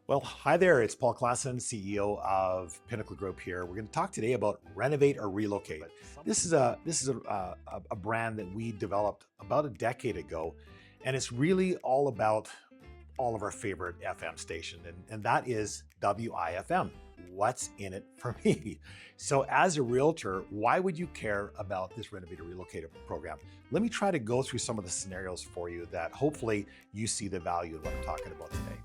Well, hi there. It's Paul Klassen, CEO of Pinnacle Group here. We're going to talk today about Renovate or Relocate. This is a brand that we developed about a decade ago, and it's really all about all of our favorite FM station, and that is WIFM. What's in it for me? So, as a realtor, why would you care about this Renovate or Relocate program? Let me try to go through some of the scenarios for you that hopefully you see the value in what I'm talking about today.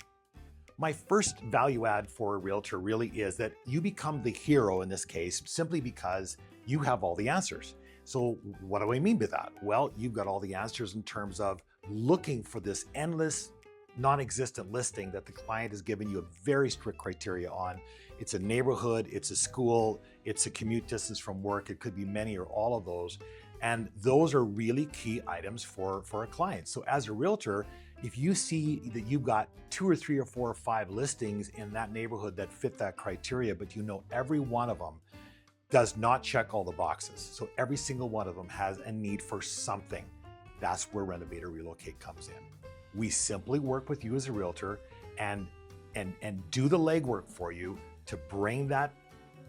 My first value add for a realtor really is that you become the hero in this case simply because you have all the answers. So what do I mean by that? Well, you've got all the answers in terms of looking for this endless non-existent listing that the client has given you a very strict criteria on. It's a neighborhood, it's a school, it's a commute distance from work. It could be many or all of those. And those are really key items for a client. So as a realtor, if you see that you've got 2 or 3 or 4 or 5 listings in that neighborhood that fit that criteria, but you know every one of them does not check all the boxes. So every single one of them has a need for something. That's where Renovate or Relocate comes in. We simply work with you as a realtor and do the legwork for you to bring that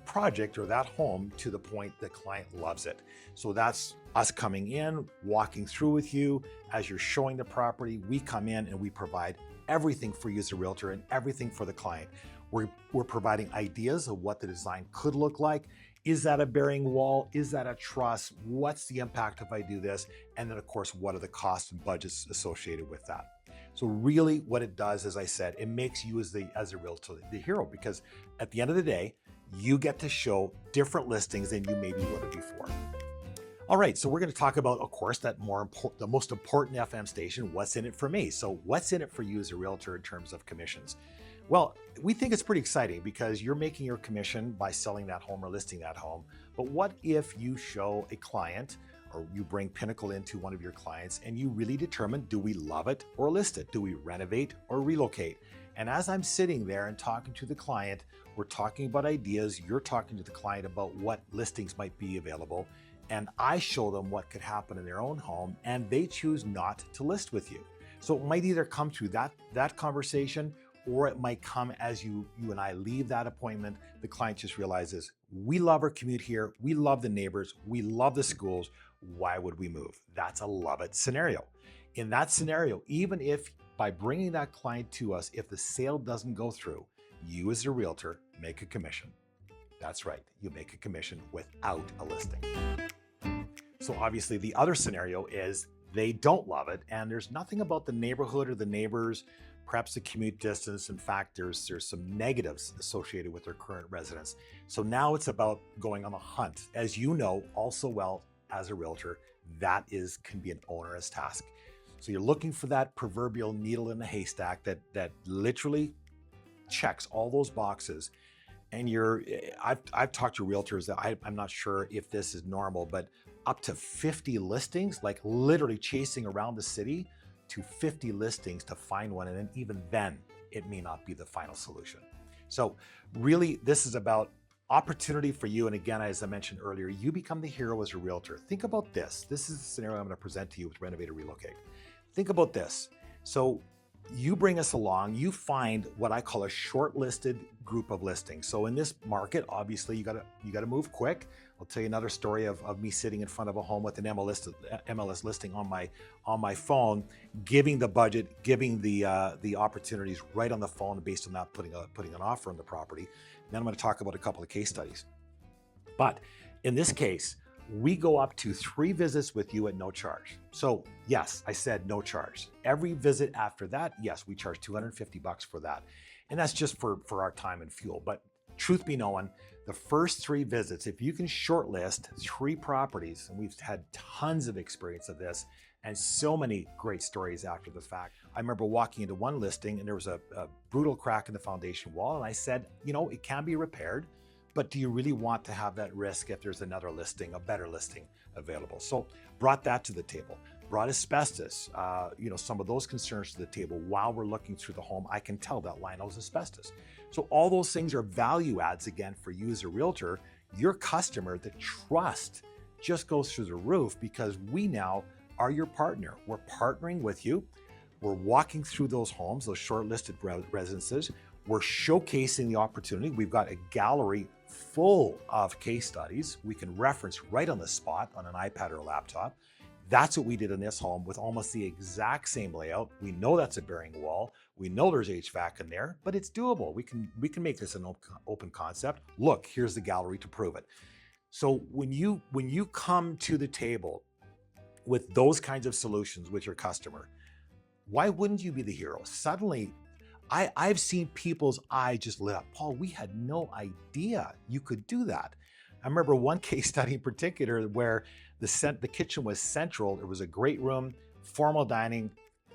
project or that home to the point the client loves it. So that's us coming in, walking through with you. As you're showing the property, we come in and we provide everything for you as a realtor and everything for the client. We're providing ideas of what the design could look like. Is that a bearing wall? Is that a truss? What's the impact if I do this? And then of course, what are the costs and budgets associated with that? So really what it does, as I said, it makes you as a realtor the hero, because at the end of the day, you get to show different listings than you maybe would have before. All right, so we're going to talk about, of course, the most important FM station, what's in it for me. So what's in it for you as a realtor in terms of commissions? Well, we think it's pretty exciting because you're making your commission by selling that home or listing that home. But what if you show a client or you bring Pinnacle into one of your clients and you really determine, do we love it or list it? Do we renovate or relocate? And as I'm sitting there and talking to the client, we're talking about ideas, you're talking to the client about what listings might be available, and I show them what could happen in their own home, and they choose not to list with you. So it might either come through that conversation, or it might come as you and I leave that appointment. The client just realizes, we love our commute here, we love the neighbors, we love the schools, why would we move? That's a love it scenario. In that scenario, even if by bringing that client to us, if the sale doesn't go through, you as a realtor make a commission. That's right, you make a commission without a listing. So obviously the other scenario is they don't love it and there's nothing about the neighborhood or the neighbors, perhaps the commute distance. In fact, there's some negatives associated with their current residence. So now it's about going on a hunt. As you know, also well as a realtor, that can be an onerous task. So you're looking for that proverbial needle in the haystack that literally checks all those boxes. And I've talked to realtors that I'm not sure if this is normal, but up to 50 listings, like literally chasing around the city to 50 listings to find one. And then even then, it may not be the final solution. So really, this is about opportunity for you. And again, as I mentioned earlier, you become the hero as a realtor. Think about this. This is the scenario I'm going to present to you with Renovate or Relocate. Think about this. So you bring us along, you find what I call a shortlisted group of listings. So in this market, obviously you gotta move quick. I'll tell you another story of me sitting in front of a home with an MLS listing on my phone, giving the budget, giving the opportunities right on the phone, based on that putting an offer on the property. And then I'm going to talk about a couple of case studies. But in this case, we go up to 3 visits with you at no charge. So yes, I said no charge. Every visit after that, yes, we charge $250 for that. And that's just for our time and fuel. But truth be known, the first 3 visits, if you can shortlist 3 properties, and we've had tons of experience of this and so many great stories after the fact. I remember walking into one listing and there was a brutal crack in the foundation wall. And I said, it can be repaired, but do you really want to have that risk if there's another listing, a better listing available? So brought that to the table, brought asbestos, some of those concerns to the table. While we're looking through the home, I can tell that lino is asbestos. So all those things are value adds again for you as a realtor. Your customer, the trust just goes through the roof because we now are your partner. We're partnering with you. We're walking through those homes, those shortlisted residences. We're showcasing the opportunity. We've got a gallery full of case studies we can reference right on the spot on an iPad or a laptop. That's what we did in this home with almost the exact same layout. We know that's a bearing wall. We know there's HVAC in there, but it's doable. We can make this an open concept. Look, here's the gallery to prove it. So when you come to the table with those kinds of solutions with your customer, why wouldn't you be the hero? Suddenly, I've seen people's eyes just lit up. Paul, we had no idea you could do that. I remember one case study in particular where the kitchen was central. It was a great room, formal dining,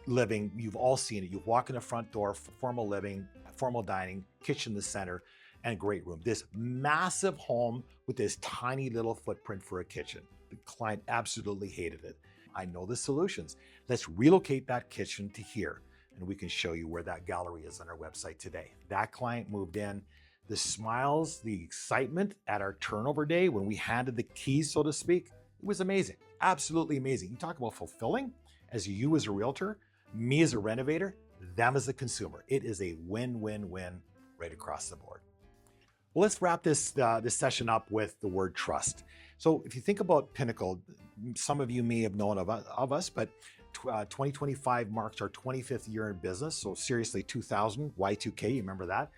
living. You've all seen it. You walk in the front door, formal living, formal dining, kitchen in the center, and great room. This massive home with this tiny little footprint for a kitchen. The client absolutely hated it. I know the solutions. Let's relocate that kitchen to here, and we can show you where that gallery is on our website today. That client moved in. The smiles, the excitement at our turnover day when we handed the keys, so to speak, it was amazing, absolutely amazing. You talk about fulfilling as you as a realtor, me as a renovator, them as a consumer. It is a win-win-win right across the board. Well, let's wrap this session up with the word trust. So if you think about Pinnacle, some of you may have known of us, but 2025 marks our 25th year in business. So seriously, 2000, Y2K, you remember that?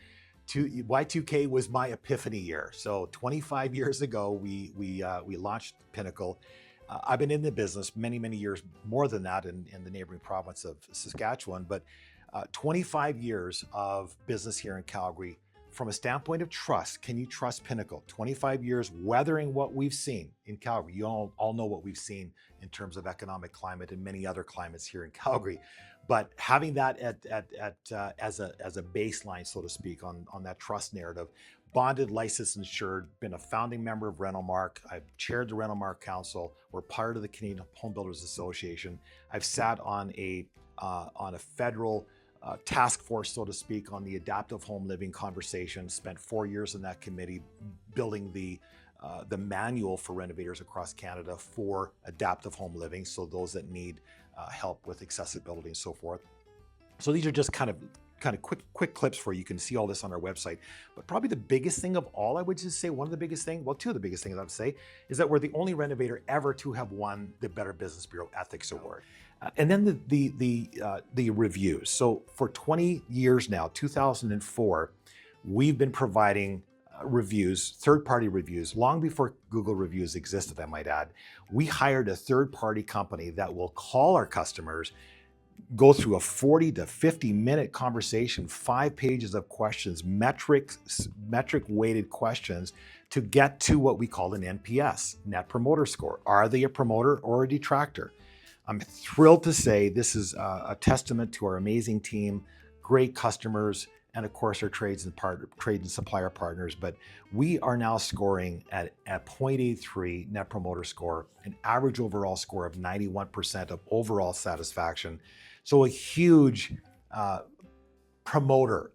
Y2K was my epiphany year. So 25 years ago, we launched Pinnacle. I've been in the business many years, more than that in the neighboring province of Saskatchewan, but 25 years of business here in Calgary. From a standpoint of trust, can you trust Pinnacle? 25 years weathering what we've seen in Calgary. You all know what we've seen in terms of economic climate and many other climates here in Calgary. But having that as a baseline, so to speak, on that trust narrative, bonded, licensed, insured, been a founding member of Renomark. I've chaired the Renomark Council. We're part of the Canadian Home Builders Association. I've sat on a federal task force, so to speak, on the adaptive home living conversation. Spent 4 years in that committee building the manual for renovators across Canada for adaptive home living. So those that need help with accessibility and so forth. So these are just kind of quick clips for you. You can see all this on our website. But probably the biggest thing of all, I would just say, one of the biggest things, well, two of the biggest things I would say, is that we're the only renovator ever to have won the Better Business Bureau Ethics Award. And then the reviews. So for 20 years now, 2004, we've been providing reviews, third-party reviews, long before Google reviews existed, I might add. We hired a third-party company that will call our customers, go through a 40 to 50 minute conversation, 5 pages of questions, metric weighted questions to get to what we call an NPS, Net Promoter Score. Are they a promoter or a detractor? I'm thrilled to say this is a testament to our amazing team, great customers, and of course our trade and supplier partners. But we are now scoring at 0.83 Net Promoter Score, an average overall score of 91% of overall satisfaction. So a huge promoter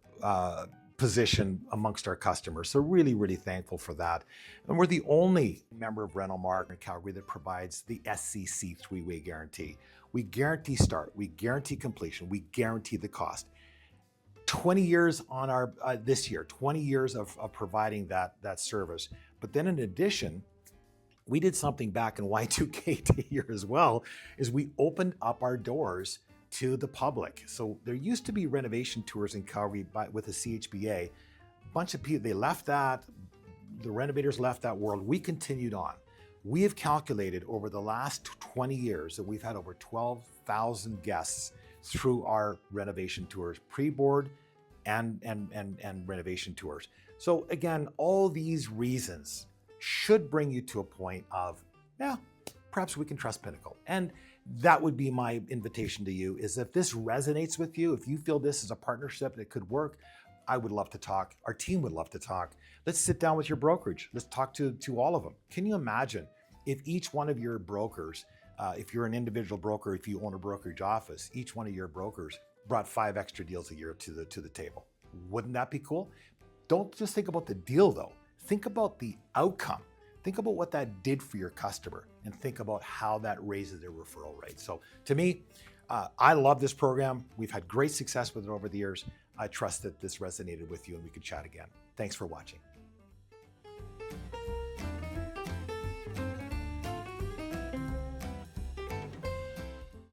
position amongst our customers. So really thankful for that. And we're the only member of Renomark in Calgary that provides the SCC 3-way guarantee. We guarantee start, we guarantee completion, we guarantee the cost. 20 years on our this year, 20 years of providing that service. But then in addition, we did something back in Y2K here as well, is we opened up our doors to the public. So there used to be renovation tours in Calgary with the CHBA. A bunch of people, they left that, the renovators left that world. We continued on. We have calculated over the last 20 years that we've had over 12,000 guests through our renovation tours, pre-board and renovation tours. So again, all these reasons should bring you to a point of, yeah, perhaps we can trust Pinnacle. And that would be my invitation to you, is if this resonates with you, if you feel this is a partnership that could work, I would love to talk. Our team would love to talk. Let's sit down with your brokerage. Let's talk to all of them. Can you imagine if each one of your brokers, if you're an individual broker, if you own a brokerage office, each one of your brokers brought 5 extra deals a year to the table? Wouldn't that be cool? Don't just think about the deal though. Think about the outcome. Think about what that did for your customer and think about how that raises their referral rate. So to me, I love this program. We've had great success with it over the years. I trust that this resonated with you and we could chat again. Thanks for watching.